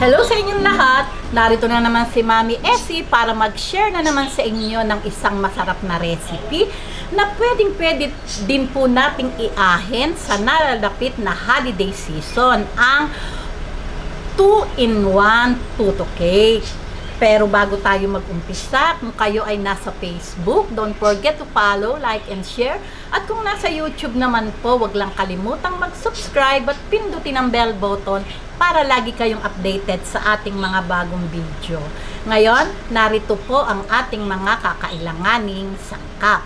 Hello sa inyong lahat! Narito na naman si Mami Essie para mag-share na naman sa inyo ng isang masarap na recipe na pwedeng-pwede din po nating iahin sa nalalapit na holiday season, ang 2-in-1 puto cake. Pero bago tayo mag-umpisa, kung kayo ay nasa Facebook, don't forget to follow, like, and share. At kung nasa YouTube naman po, wag lang kalimutang mag-subscribe at pindutin ang bell button para lagi kayong updated sa ating mga bagong video. Ngayon, narito po ang ating mga kakailanganing sangkap.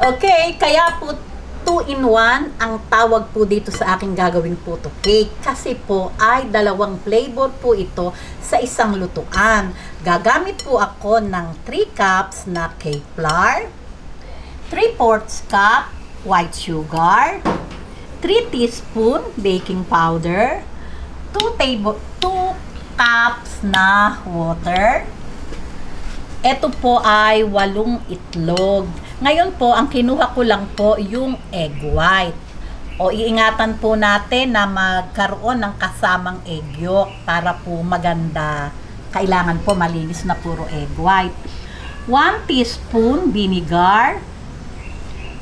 Okay, kaya po 2-in-1 ang tawag po dito sa aking gagawing puto cake kasi po ay dalawang flavor po ito sa isang lutuan. Gagamit po ako ng 3 cups na cake flour, 3/4 cup white sugar, 3 teaspoon baking powder, 2 cups na water. Ito po ay 8 itlog. Ngayon po, ang kinuha ko lang po yung egg white. O iingatan po natin na magkaroon ng kasamang egg yolk para po maganda. Kailangan po malinis na puro egg white. 1 teaspoon vinegar,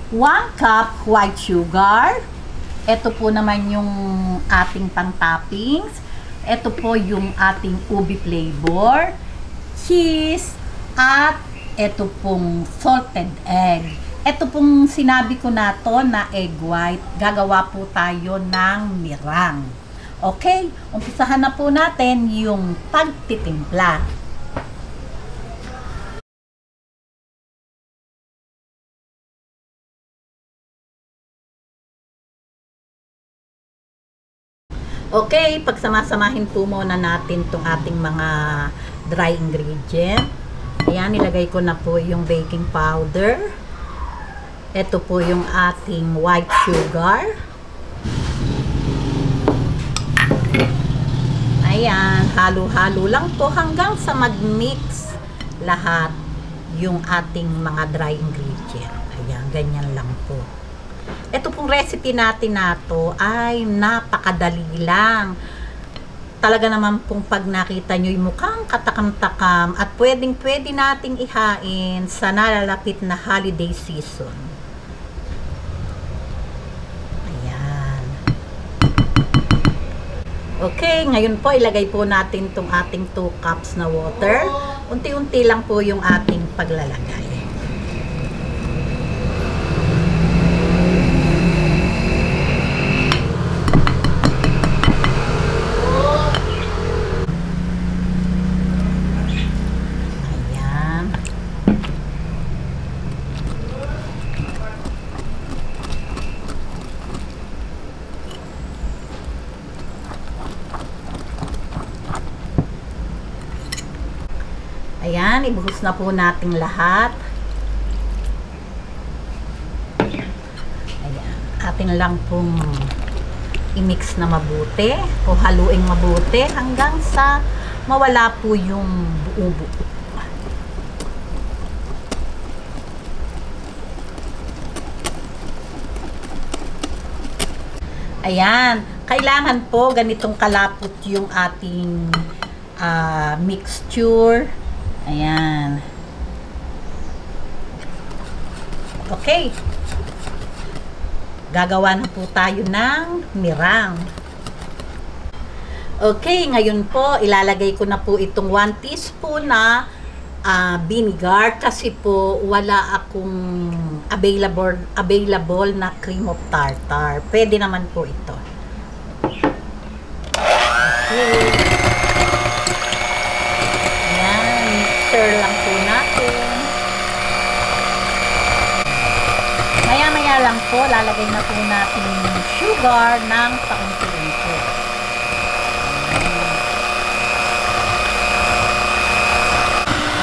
1 cup white sugar. Ito po naman yung ating pang-toppings. Ito po yung ating ubi flavor, cheese, at ito pong salted egg. Ito pong sinabi ko na to na egg white. Gagawa po tayo ng mirang. Okay, umpisahan na po natin yung pagtitimpla. Okay, pagsamasamahin po muna natin itong ating mga dry ingredient. Ayan, nilagay ko na po yung baking powder. Ito po yung ating white sugar. Ayan, halo-halo lang po hanggang sa mag-mix lahat yung ating mga dry ingredient. Ayan, ganyan lang po. Ito pong recipe natin na to ay napakadali lang. Talaga naman pong pag nakita nyo yung mukhang katakam-takam at pwedeng-pwede nating ihain sa nalalapit na holiday season. Ayan. Okay, ngayon po ilagay po natin itong ating 2 cups na water. Unti-unti lang po yung ating paglalagay. Ayan, ibuhos na po natin lahat. Ayan, atin lang pong i-mix na mabuti o haluing mabuti hanggang sa mawala po yung buo-buo. Ayan, kailangan po ganitong kalapot yung ating mixture. Ayan. Okay. Gagawa na po tayo ng mirang. Okay, ngayon po, ilalagay ko na po itong 1 teaspoon na vinegar kasi po wala akong available na cream of tartar. Pwede naman po ito. Okay. Stir lang po natin. Maya-maya lang po, lalagay na po natin yung sugar ng paunti-unti.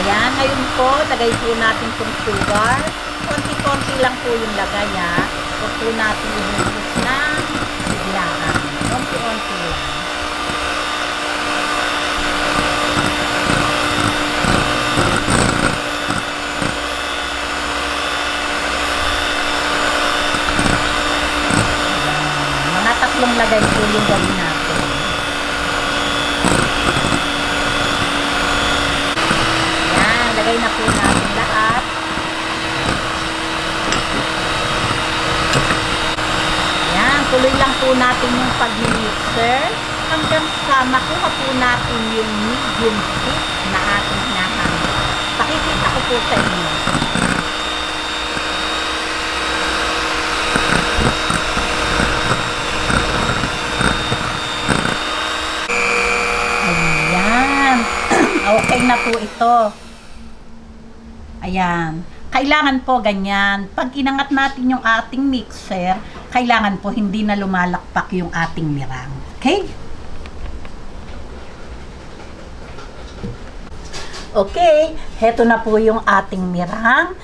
Ayan, ngayon po, lagay po natin itong sugar. Konti-konti lang po yung lagay, ha. Huwag po natin ibuhos na biglaan. Konti-konti lang. tatlong lagay po yung gawin natin. Yan, lagay na po natin lahat. Yan, tuloy lang po natin yung pag-mixer hanggang sa makuha po natin yung medium heat na ating hinahanap. Pakikita ko po sa inyo. Ayan. Okay na po ito. Ayan. Kailangan po ganyan. Pag inangat natin yung ating mixer, kailangan po hindi na lumalakpak yung ating mirang. Okay? Okay, heto na po yung ating mirang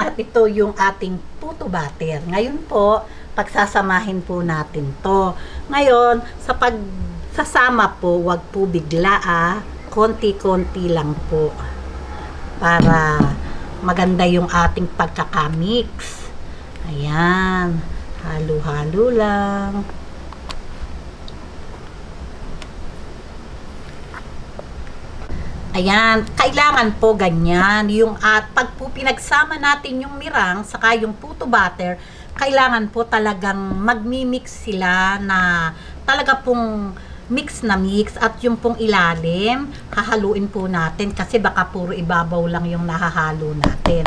at ito yung ating puto butter. Ngayon po, pagsasamahin po natin to. Ngayon, sa pagsasama po, wag po bigla konti-konti lang po para maganda yung ating pagkakamix. Ayan, halo-halo lang. Ayan, kailangan po ganyan. Yung pag po pinagsama natin yung mirang saka yung puto butter, kailangan po talagang magmi-mix sila na talaga pong mix na mix at yung pong ilalim, hahaluin po natin kasi baka puro ibabaw lang yung nahahalo natin.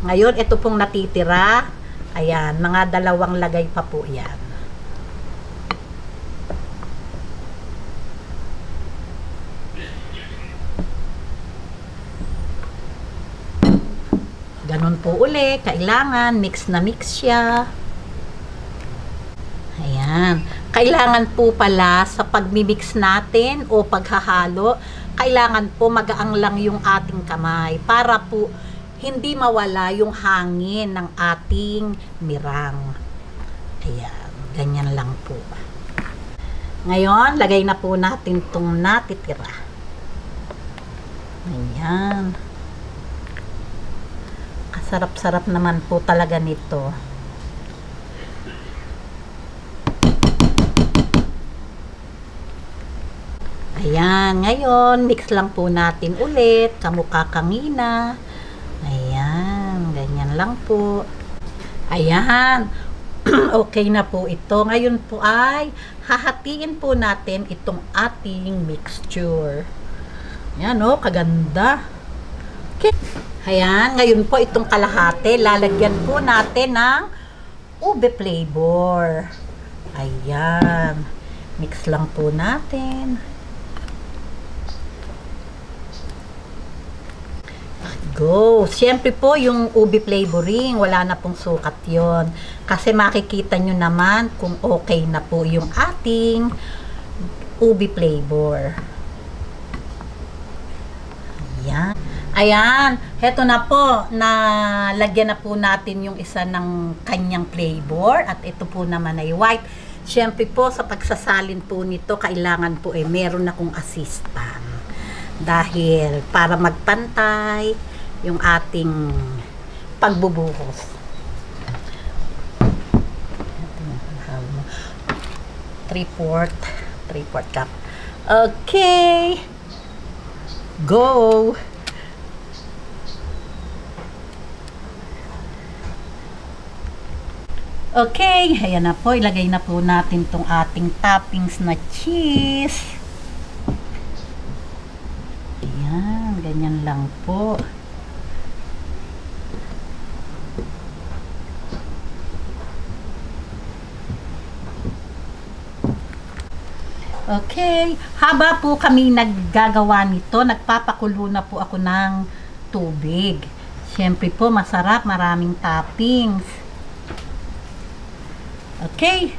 Ngayon, ito pong natitira. Ayan, mga 2 lagay pa po yan. Ganun po uli, kailangan mix na mix siya. Ayan. Kailangan po pala sa pagmimix natin o paghahalo, kailangan po magaang lang yung ating kamay para po hindi mawala yung hangin ng ating mirang. Ayan, ganyan lang po. Ngayon, lagay na po natin itong natitira. Ayan. Sarap-sarap naman po talaga nito. Ayan, ngayon, mix lang po natin ulit, kamukha kanina. Ayan, ganyan lang po. Ayan, okay na po ito. Ngayon po ay, hahatiin po natin itong ating mixture. Ayan o, kaganda. Okay. Ayan, ngayon po itong kalahati, lalagyan po natin ng ube flavor. Ayan. Mix lang po natin. Go! Siyempre po yung ube flavoring, wala na pong sukat yon. Kasi makikita nyo naman kung okay na po yung ating ube flavor. Ayan. Ayan, heto na po, nalagyan na po natin yung isa ng kanyang flavor at ito po naman ay white. Siyempre po, sa pagsasalin po nito, kailangan po meron akong assistant. Dahil para magpantay yung ating pagbubuhos. 3/4 cup. Okay. Go! Okay, ayan na po. Ilagay na po natin tong ating toppings na cheese. Ayan, ganyan lang po. Okay, haba po kami naggagawa nito, nagpapakulo na po ako ng tubig. Siyempre po, masarap, maraming toppings. Okay.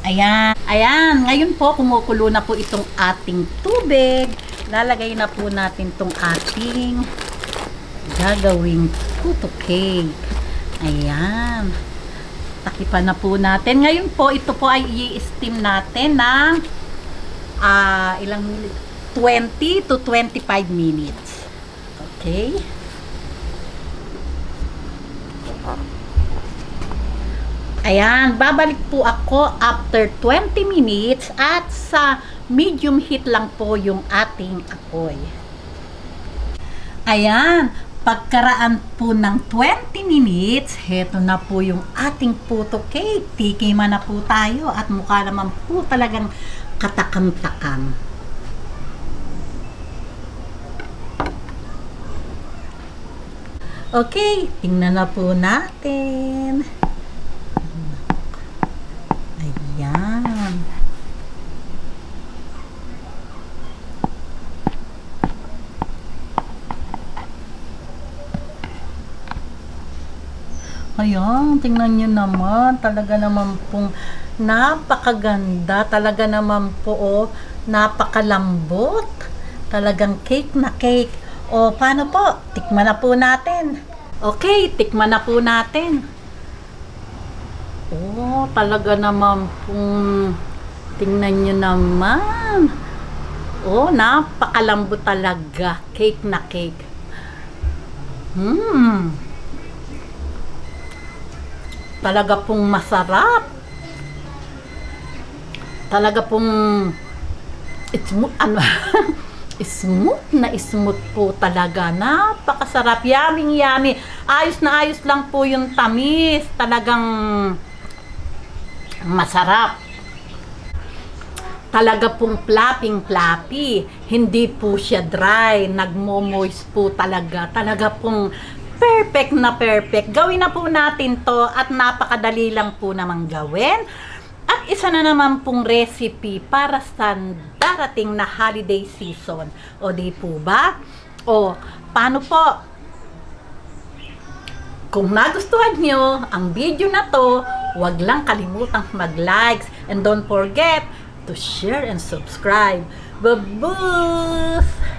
Ayan. Ayan. Ngayon po, kumukulo na po itong ating tubig. Lalagay na po natin itong ating gagawing puto cake. Ayan. Takipan na po natin. Ngayon po, ito po ay i-steam natin ng ilang minutes? 20 to 25 minutes. Okay. Ayan, babalik po ako after 20 minutes at sa medium heat lang po yung ating apoy. Ayan, pagkaraan po ng 20 minutes, heto na po yung ating puto cake. Tikiman na po tayo at mukha naman po talagang katakam-takam. Okay, tingnan na po natin. Ayan. Ayan, tingnan nyo naman. Talaga naman pong napakaganda. Talaga naman po, napakalambot. Talagang cake na cake. O, paano po? Tikman na po natin. Okay, tikman na po natin. Oh, talaga naman pong tingnan nyo naman. Oh, napakalambot talaga. Cake na cake. Talaga pong masarap. Talaga pong smooth po talaga. Napakasarap. Yummy, yummy. Ayos na ayos lang po yung tamis. Talagang masarap. Talaga pong flapping-flappy. Hindi po siya dry. Nagmo-moist po talaga. Talaga pong perfect na perfect. Gawin na po natin to at napakadali lang po namang gawin. At isa na naman pong recipe para sa darating na holiday season. O di po ba? O, paano po? Kung nagustuhan nyo ang video na to, huwag lang kalimutang mag-likes and don't forget to share and subscribe. Babush!